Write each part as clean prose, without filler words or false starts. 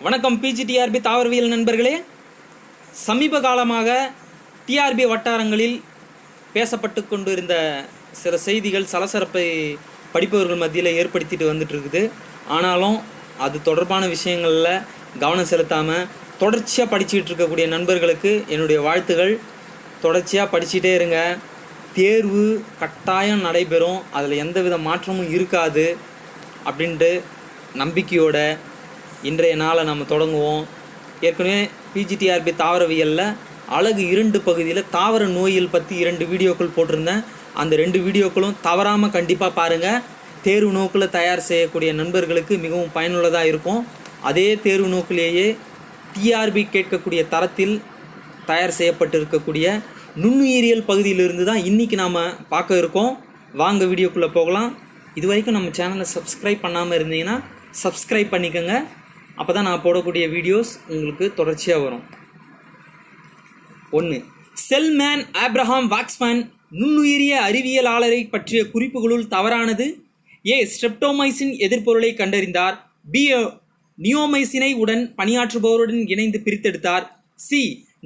வணக்கம் PGTRB தாவரவியல் நண்பர்களே. சமீப காலமாக TRB வட்டாரங்களில் பேசப்பட்டு கொண்டு இருந்த சில செய்திகள் சலசலப்பை படிப்பவர்கள் மத்தியில் ஏற்படுத்திட்டு வந்துட்டு இருக்குது. ஆனாலும் அது தொடர்பான விஷயங்களில் கவனம் செலுத்தாமல் தொடர்ச்சியாக படிச்சுக்கிட்டு இருக்கக்கூடிய நண்பர்களுக்கு என்னுடைய வாழ்த்துகள். தொடர்ச்சியாக படிச்சுட்டே இருங்க. தேர்வு கட்டாயம் நடைபெறும், அதில் எந்தவித மாற்றமும் இருக்காது அப்படின்ட்டு நம்பிக்கையோட இன்றைய நாளை நம்ம தொடங்குவோம். ஏற்கனவே PGTRB தாவரவியலில் அழகு 2 பகுதியில் தாவர நோயில் பற்றி 2 வீடியோக்கள் போட்டிருந்தேன். அந்த 2 வீடியோக்களும் தவறாமல் கண்டிப்பாக பாருங்கள். தேர்வு நோக்கில் தயார் செய்யக்கூடிய நண்பர்களுக்கு மிகவும் பயனுள்ளதாக இருக்கும். அதே தேர்வு நோக்கிலேயே TRB கேட்கக்கூடிய தரத்தில் தயார் செய்யப்பட்டிருக்கக்கூடிய நுண்ணுயிரியல் பகுதியிலிருந்து தான் இன்றைக்கி நாம் பார்க்க இருக்கோம். வாங்க வீடியோக்குள்ளே போகலாம். இது வரைக்கும் நம்ம சேனலை சப்ஸ்கிரைப் பண்ணாமல் இருந்தீங்கன்னா சப்ஸ்கிரைப் பண்ணிக்கோங்க. அப்போ தான் நான் போடக்கூடிய வீடியோஸ் உங்களுக்கு தொடர்ச்சியாக வரும். 1. செல்மேன் ஆப்ரஹாம் வாக்ஸ்மேன் நுண்ணுயிரிய அறிவியலாளரை பற்றிய குறிப்புகளுள் தவறானது. A. ஸ்ட்ரெப்டோமைசின் எதிர்ப்பொருளை கண்டறிந்தார். B. நியோமைசினை உடன் பணியாற்றுபவருடன் இணைந்து பிரித்தெடுத்தார். C.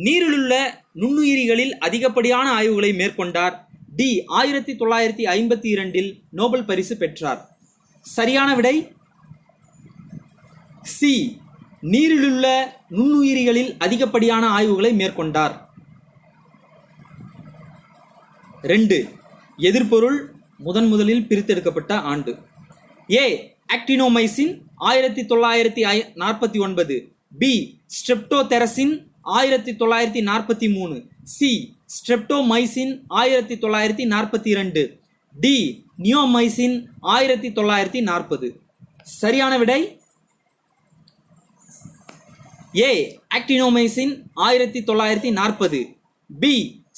நீரிலுள்ள நுண்ணுயிரிகளில் அதிகப்படியான ஆய்வுகளை மேற்கொண்டார். D. 1952 நோபல் பரிசு பெற்றார். சரியான விடை சி. நீரிலுள்ள நுண்ணுயிரிகளில் அதிகப்படியான ஆய்வுகளை மேற்கொண்டார். 2. எதிர்பொருள் முதலில் பிரித்தெடுக்கப்பட்ட ஆண்டு. A. ஆக்டினோமைசின் 1949. B. ஸ்ட்ரெப்டோதெரசின் 1943. C. Streptomycin 1942. D. Neomycin 1940. சரியான விடை A. ஆக்டினோமைசின் 1940. B.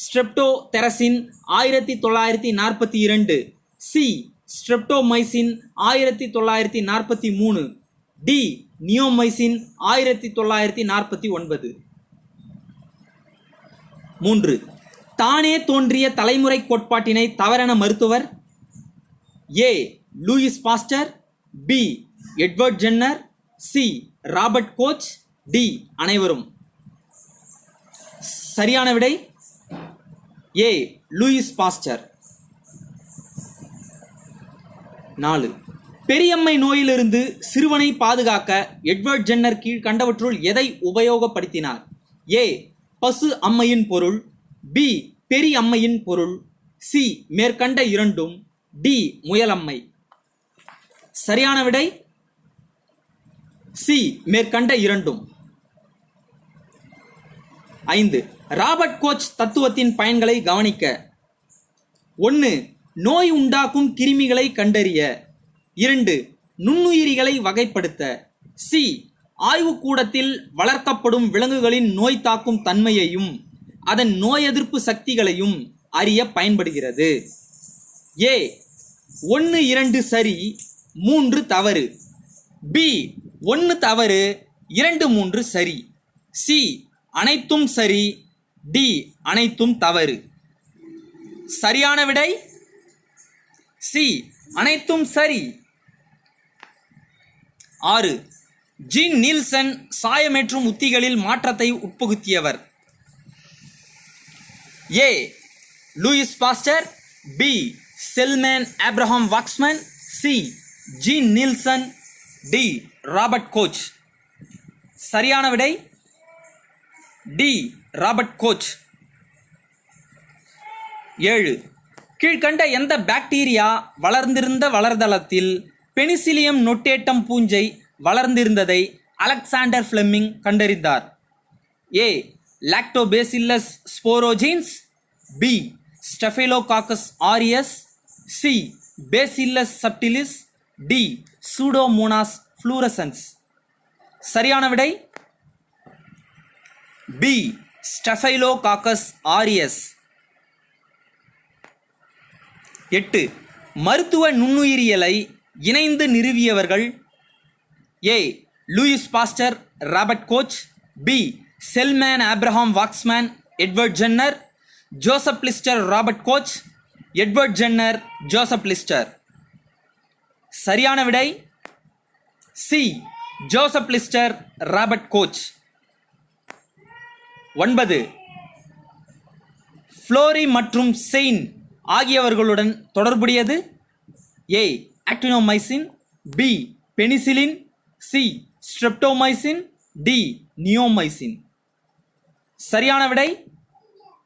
ஸ்ட்ரெப்டோதெரசின் 1942. C. Streptomycin 1943. D. Neomycin 1949. 3. தானே தோன்றிய தலைமுறை கோட்பாட்டினை தவறென மறுத்தவர். A. Louis Pasteur. B. Edward Jenner. C. Robert Koch. D. அனைவரும். சரியான விடை A. Louis pastor. 4. பெரியம்மை நோயிலிருந்து சிறுவனை பாதுகாக்க எட்வர்ட் ஜென்னர் கீழ்கண்டவற்றுள் எதை உபயோகப்படுத்தினார். A. பசு அம்மையின் பொருள். B. பெரியம்மையின் பொருள். C. மேற்கண்ட இரண்டும். D. முயலம்மை. சரியான விடை C. மேற்கண்ட இரண்டும். 5. ராபர்ட் கோச் தத்துவத்தின் பயன்களை கவனிக்க. 1. நோய் உண்டாக்கும் கிருமிகளை கண்டறிய. 2. நுண்ணுயிரிகளை வகைப்படுத்த. C. ஆய்வுக்கூடத்தில் வளர்க்கப்படும் விலங்குகளின் நோய் தாக்கும் தன்மையையும் அதன் நோய் எதிர்ப்பு சக்திகளையும் அறிய பயன்படுகிறது. A. 1, 2 சரி, 3 தவறு. B. 1 தவறு, 2, 3 சரி. C. அனைத்தும் சரி. D. அனைத்தும் தவறு. சரியான விடை C. அனைத்தும் சரி. 6. ஜீன் நீல்சன் சாயமேற்றும் உத்திகளில் மாற்றத்தை உட்புகுத்தியவர். A. Louis Pasteur. B. Selman Abraham Waksman. C. Jean Nielsen. D. Robert Koch. சரியான விடை D. Robert coach. 7. கீழ்கண்ட எந்த பாக்டீரியா வளர்ந்திருந்த வளர்தளத்தில் பெனிசிலியம் நொட்டேட்டம் பூஞ்சை வளர்ந்திருந்ததை அலெக்சாண்டர் ஃப்ளெமிங் கண்டறிந்தார். A. Lactobacillus sporogenes. B. Staphylococcus aureus. C. Bacillus subtilis. D. Pseudomonas fluorescens. சரியான விடை B. Staphylococcus aureus. 8. மருத்துவ நுண்ணுயிரியலை இணைந்து நிறுவியவர்கள். A. Louis Pasteur, Robert Koch. B. Selman Abraham Waksman, Edward Jenner. Joseph Lister, Robert Koch. Edward Jenner, Joseph Lister. சரியான விடை C. Joseph Lister, Robert Koch. 9 Florey மற்றும் Chain ஆகியவர்களுடன் தொடர்புடையது. A. Actinomycin, B. Penicillin, C. Streptomycin, D. Neomycin. சரியான விடை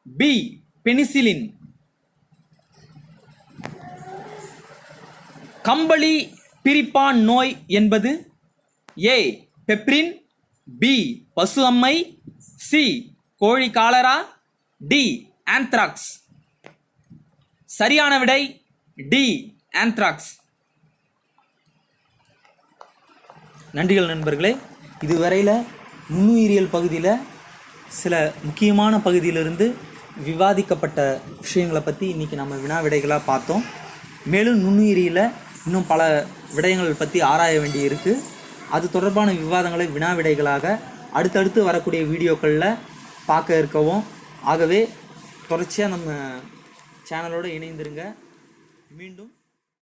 B. Penicillin. கம்பளி பிரிப்பான் நோய் என்பது A. பெப்ரின், B. பசு அம்மை, C. கோழி காலரா, D. ஆந்த்ராக்ஸ். சரியான விடை D. ஆந்த்ராக்ஸ். நன்றிகள் நண்பர்களே. இதுவரையில் நுண்ணுயிரியல் பகுதியில் சில முக்கியமான பகுதியிலிருந்து விவாதிக்கப்பட்ட விஷயங்களை பற்றி இன்றைக்கி நம்ம வினா விடைகளாக பார்த்தோம். மேலும் நுண்ணுயிரியில் இன்னும் பல விடயங்கள் பற்றி ஆராய வேண்டி இருக்குது. அது தொடர்பான விவாதங்களை வினா விடைகளாக அடுத்தடுத்து வரக்கூடிய வீடியோக்களில் பார்க்க இருக்கவும். ஆகவே தொடர்ச்சியாக நம்ம சேனலோடு இணைந்திருங்க. மீண்டும்